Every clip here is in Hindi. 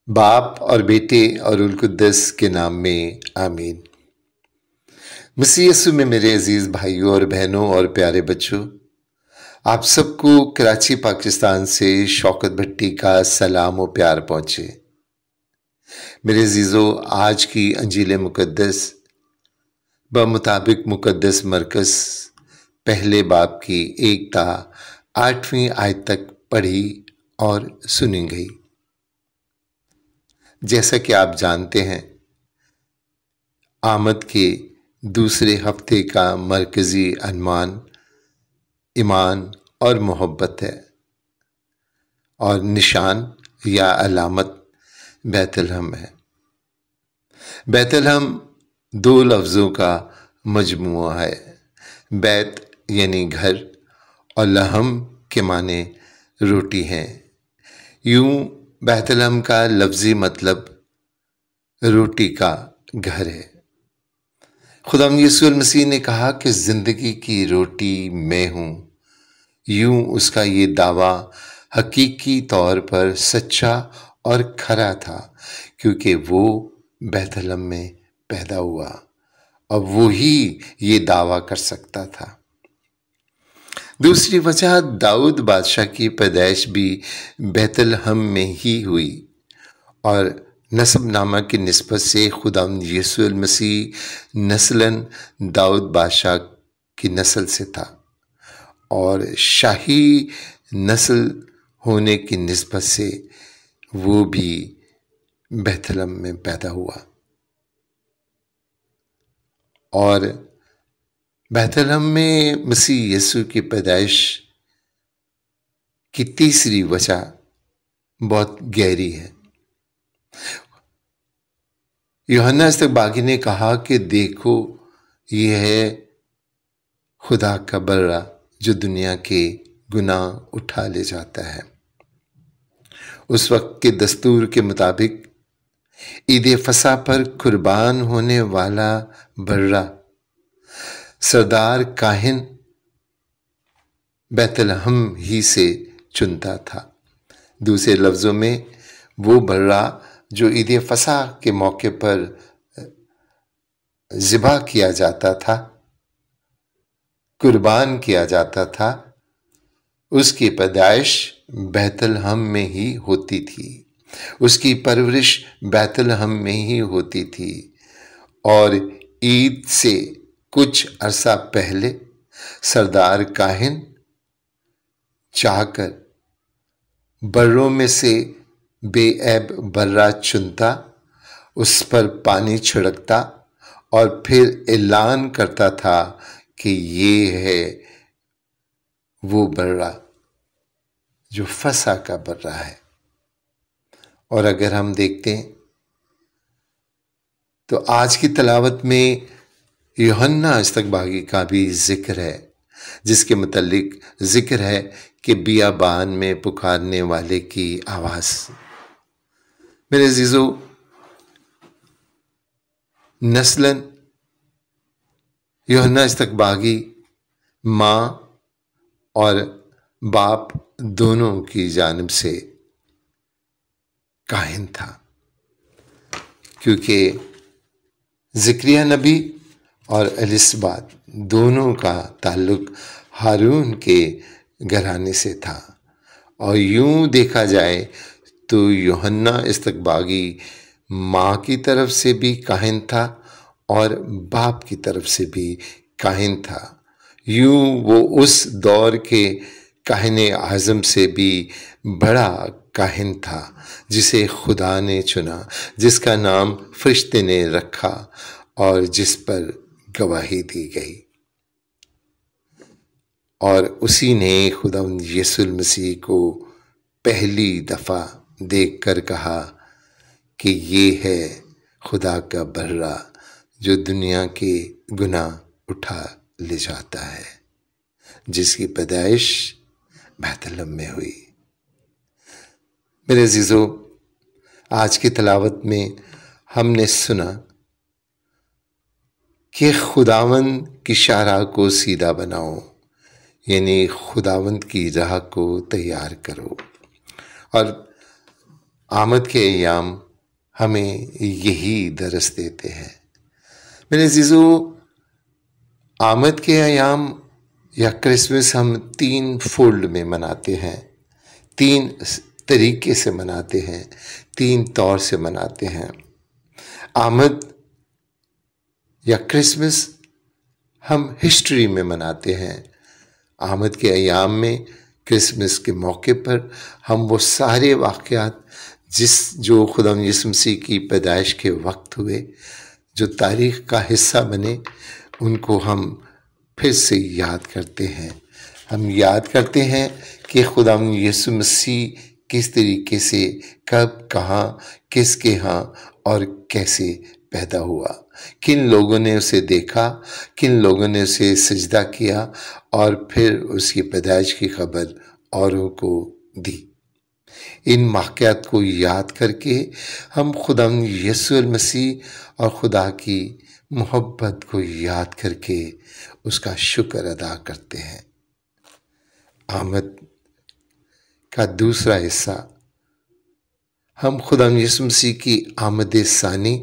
बाप और बेटे और रुल कुद्दस के नाम में आमीन। मसीह यीशु में मेरे अजीज भाइयों और बहनों और प्यारे बच्चों, आप सबको कराची पाकिस्तान से शौकत भट्टी का सलाम और प्यार पहुंचे। मेरे अजीजों, आज की अंजील मुकद्दस बमुताबिक मुकद्दस मरकज़ पहले बाब की 1 ता 8वीं आयत तक पढ़ी और सुनी गई। जैसा कि आप जानते हैं, आमद के दूसरे हफ्ते का मरकजी अनवान ईमान और मोहब्बत है और निशान या अलामत बैतलहम है। बैतलहम 2 लफ्ज़ों का मजमुआ है। बैत यानी घर और लहम के माने रोटी हैं। यूं बैतलहम का लफ्ज़ी मतलब रोटी का घर है। खुदावंद यीशु मसीह ने कहा कि ज़िंदगी की रोटी मैं हूँ। यूं उसका ये दावा हकीकी तौर पर सच्चा और खरा था, क्योंकि वो बैतलहम में पैदा हुआ और वो ही ये दावा कर सकता था। दूसरी वजह, दाऊद बादशाह की पैदाइश भी बैतलहम में ही हुई और नसबनामा की निस्बत से खुदावंद यीशु मसीह नस्लन दाऊद बादशाह की नस्ल से था और शाही नस्ल होने की निस्बत से वो भी बैतलहम में पैदा हुआ। और बैतलहम में मसीह यीशु की पैदाइश की तीसरी वजह बहुत गहरी है। यूहन्ना इस्तकबागी ने कहा कि देखो, ये है खुदा का बर्रा जो दुनिया के गुनाह उठा ले जाता है। उस वक्त के दस्तूर के मुताबिक ईद फसा पर कुर्बान होने वाला बर्रा सरदार काहिन बैतलहम ही से चुनता था। दूसरे लफ्ज़ों में, वो बर्रा जो ईद फसा के मौके पर ज़िबा किया जाता था, कुर्बान किया जाता था, उसकी पैदाइश बैतलहम में ही होती थी। उसकी परवरिश बैतलहम में ही होती थी और ईद से कुछ अरसा पहले सरदार काहिन चाहकर बर्रों में से बेऐब बर्रा चुनता, उस पर पानी छिड़कता और फिर ऐलान करता था कि ये है वो बर्रा जो फसा का बर्रा है। और अगर हम देखते हैं तो आज की तलावत में यूहन्ना इस्तकबागी का भी जिक्र है, जिसके मुतल्लिक जिक्र है कि बियाबान में पुकारने वाले की आवाज़। मेरे अजीजों, नस्लन यूहन्ना इस्तकबागी माँ और बाप दोनों की जानिब से काहिन था, क्योंकि ज़िक्रिया नबी और एलिसबात दोनों का ताल्लुक हारून के घराने से था। और यूं देखा जाए तो यूहन्ना इस्तकबागी माँ की तरफ से भी काहिन था और बाप की तरफ से भी काहिन था। यूं वो उस दौर के काहिन आज़म से भी बड़ा काहिन था जिसे खुदा ने चुना, जिसका नाम फरिश्ते ने रखा और जिस पर गवाही दी गई। और उसी ने खुदावंद यीशु मसीह को पहली दफ़ा देखकर कहा कि ये है खुदा का बर्रा जो दुनिया के गुनाह उठा ले जाता है, जिसकी पैदाइश बैतलहम में हुई। मेरे अजीजों, आज की तलावत में हमने सुना कि खुदावंद की शारा को सीधा बनाओ, यानी खुदावंद की राह को तैयार करो। और आमद के अय्याम हमें यही दरस देते हैं। मेरे अज़ीज़ों, आमद के अय्याम या क्रिसमस हम 3 फोल्ड में मनाते हैं, 3 तरीके से मनाते हैं, 3 तौर से मनाते हैं। आमद या क्रिसमस हम हिस्ट्री में मनाते हैं। आमद के अय्याम में, क्रिसमस के मौके पर हम वो सारे वाक़यात जो खुदावंद यीशु मसीह की पैदाइश के वक्त हुए, जो तारीख़ का हिस्सा बने, उनको हम फिर से याद करते हैं। हम याद करते हैं कि खुदावंद यीशु मसीह किस तरीके से, कब, कहाँ, किसके यहाँ और कैसे पैदा हुआ, किन लोगों ने उसे देखा, किन लोगों ने उसे सजदा किया और फिर उसकी पैदाइश की खबर औरों को दी। इन वाक़यात को याद करके हम खुदावंद यीशु मसीह और खुदा की मोहब्बत को याद करके उसका शुक्र अदा करते हैं। आमद का दूसरा हिस्सा, हम खुदावंद यीशु मसीह की आमद सानी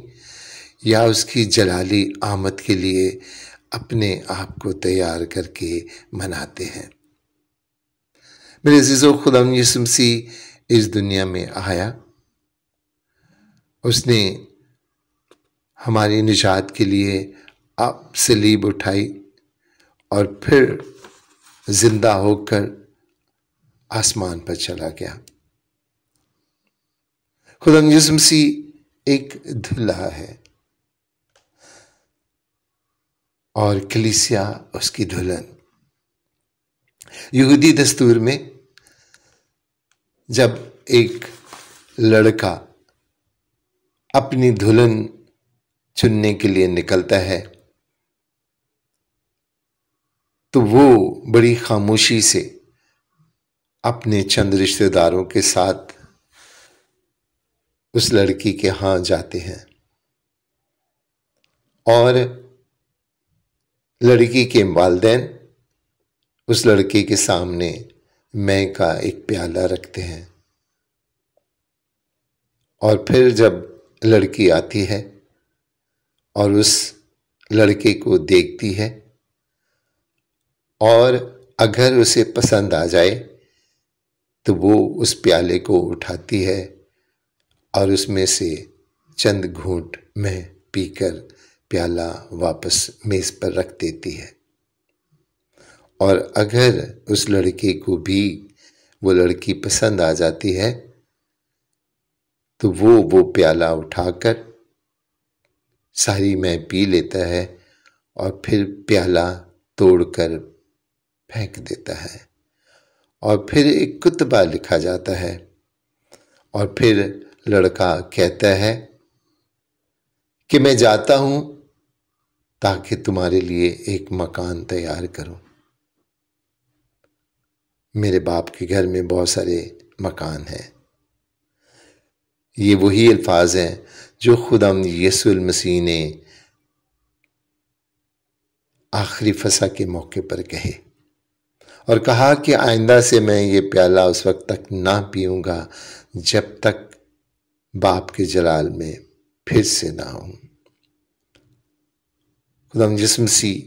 या उसकी जलाली आमद के लिए अपने आप को तैयार करके मनाते हैं। मेरे अज़ीज़ों, खुदावंद यीशु मसीह इस दुनिया में आया, उसने हमारी निजात के लिए आप सलीब उठाई और फिर जिंदा होकर आसमान पर चला गया। खुदावंद यीशु मसीह एक दूल्हा है और कलीसिया उसकी दुल्हन। यहूदी दस्तूर में जब एक लड़का अपनी दुल्हन चुनने के लिए निकलता है तो वो बड़ी खामोशी से अपने चंद रिश्तेदारों के साथ उस लड़की के यहाँ जाते हैं और लड़की के वालिदैन उस लड़के के सामने मैं का एक प्याला रखते हैं और फिर जब लड़की आती है और उस लड़के को देखती है और अगर उसे पसंद आ जाए तो वो उस प्याले को उठाती है और उसमें से चंद घूंट में पीकर प्याला वापस मेज पर रख देती है। और अगर उस लड़के को भी वो लड़की पसंद आ जाती है तो वो प्याला उठाकर सारी मैं पी लेता है और फिर प्याला तोड़कर फेंक देता है और फिर एक कुतबा लिखा जाता है और फिर लड़का कहता है कि मैं जाता हूं ताकि तुम्हारे लिए एक मकान तैयार करूं। मेरे बाप के घर में बहुत सारे मकान हैं। ये वही अल्फाज हैं जो खुदावंद यीशु मसीह ने आखिरी फसा के मौके पर कहे और कहा कि आइंदा से मैं ये प्याला उस वक्त तक ना पीऊंगा जब तक बाप के जलाल में फिर से ना आऊं। खुदावंद यीशु मसीह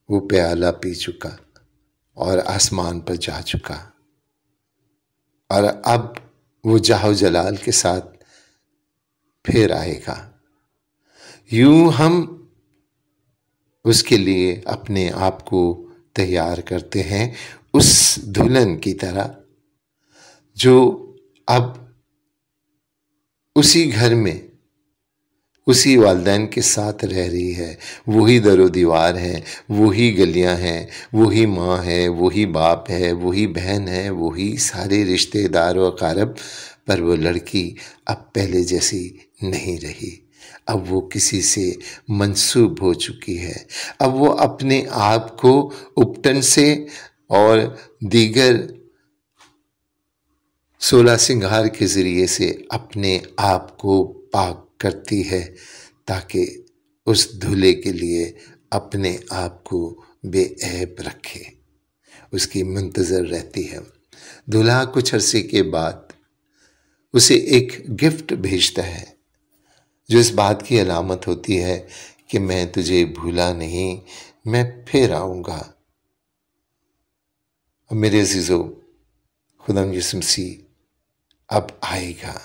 वो प्याला पी चुका और आसमान पर जा चुका और अब वो जाहो जलाल के साथ फिर आएगा। यूं हम उसके लिए अपने आप को तैयार करते हैं उस दुल्हन की तरह जो अब उसी घर में उसी वालिदैन के साथ रह रही है। वही दरो दीवार है, वही गलियां हैं, वही माँ है, वही बाप है, वही बहन है, वही सारे रिश्तेदार और अकारब, पर वो लड़की अब पहले जैसी नहीं रही। अब वो किसी से मंसूब हो चुकी है। अब वो अपने आप को उपटन से और दीगर 16 सिंगार के ज़रिए से अपने आप को पाक करती है ताकि उस दूल्हे के लिए अपने आप को बेऐब रखे। उसकी मुंतज़र रहती है। दूल्हा कुछ अरसे के बाद उसे एक गिफ्ट भेजता है जो इस बात की अलामत होती है कि मैं तुझे भूला नहीं, मैं फिर आऊँगा। मेरे अजीज़ों, खुदा यीशु मसीह अब आएगा।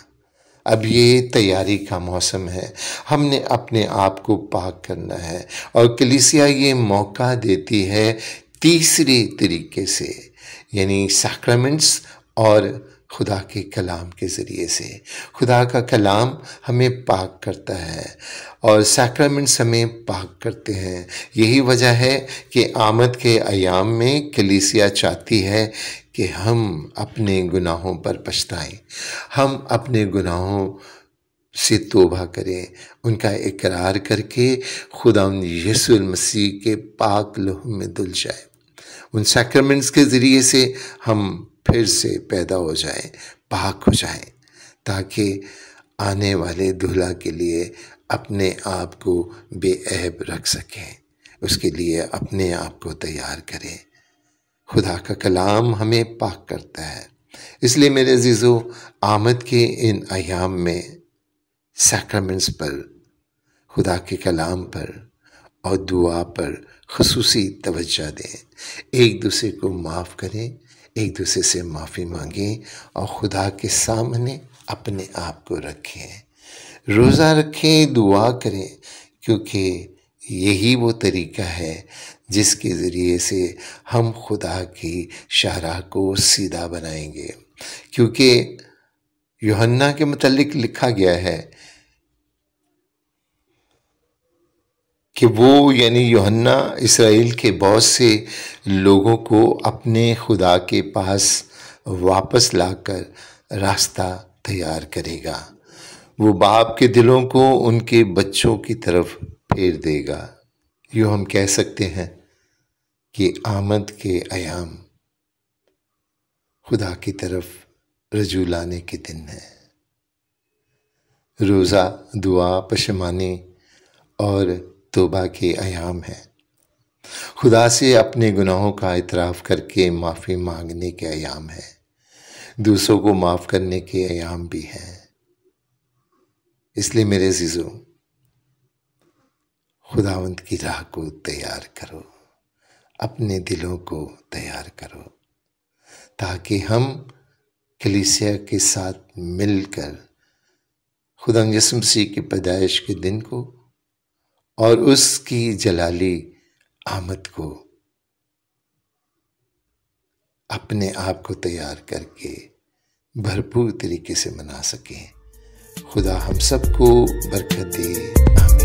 अब ये तैयारी का मौसम है। हमने अपने आप को पाक करना है और कलीसिया ये मौका देती है तीसरे तरीके से, यानी सैक्रामेंट्स और खुदा के कलाम के ज़रिए से। खुदा का कलाम हमें पाक करता है और सैक्रामेंट्स हमें पाक करते हैं। यही वजह है कि आमद के अयाम में कलीसिया चाहती है कि हम अपने गुनाहों पर पछताएं, हम अपने गुनाहों से तौबा करें, उनका इकरार करके खुदा यीशु मसीह के पाक लहू में धुल जाए। उन सैक्रामेंट्स के ज़रिए से हम फिर से पैदा हो जाएं, पाक हो जाएं, ताकि आने वाले दूल्हा के लिए अपने आप को बेऐब रख सकें, उसके लिए अपने आप को तैयार करें। खुदा का कलाम हमें पाक करता है। इसलिए मेरे अजीज़ों, आमद के इन अयाम में सैक्रामेंट्स पर, खुदा के कलाम पर और दुआ पर ख़ुसूसी तवज्जो दें। एक दूसरे को माफ़ करें, एक दूसरे से माफ़ी मांगें और खुदा के सामने अपने आप को रखें, रोज़ा रखें, दुआ करें, क्योंकि यही वो तरीका है जिसके ज़रिए से हम खुदा की शाहराह को सीधा बनाएंगे। क्योंकि यूहन्ना के मुतल्लिक लिखा गया है कि वो यानी यूहन्ना इसराइल के बहुत से लोगों को अपने खुदा के पास वापस लाकर रास्ता तैयार करेगा। वो बाप के दिलों को उनके बच्चों की तरफ फेर देगा। यूँ हम कह सकते हैं कि आमद के अयाम खुदा की तरफ रजू लाने के दिन है। रोज़ा, दुआ, पशमानी और तौबा के अयाम है। खुदा से अपने गुनाहों का इतराफ़ करके माफ़ी मांगने के अयाम है। दूसरों को माफ़ करने के अयाम भी हैं। इसलिए मेरे अज़ीज़ों, खुदावंद की राह को तैयार करो, अपने दिलों को तैयार करो, ताकि हम कलीसिया के साथ मिलकर खुदा यीशु मसीह की पैदाइश के दिन को और उसकी जलाली आमद को अपने आप को तैयार करके भरपूर तरीके से मना सकें। खुदा हम सबको बरकत दे।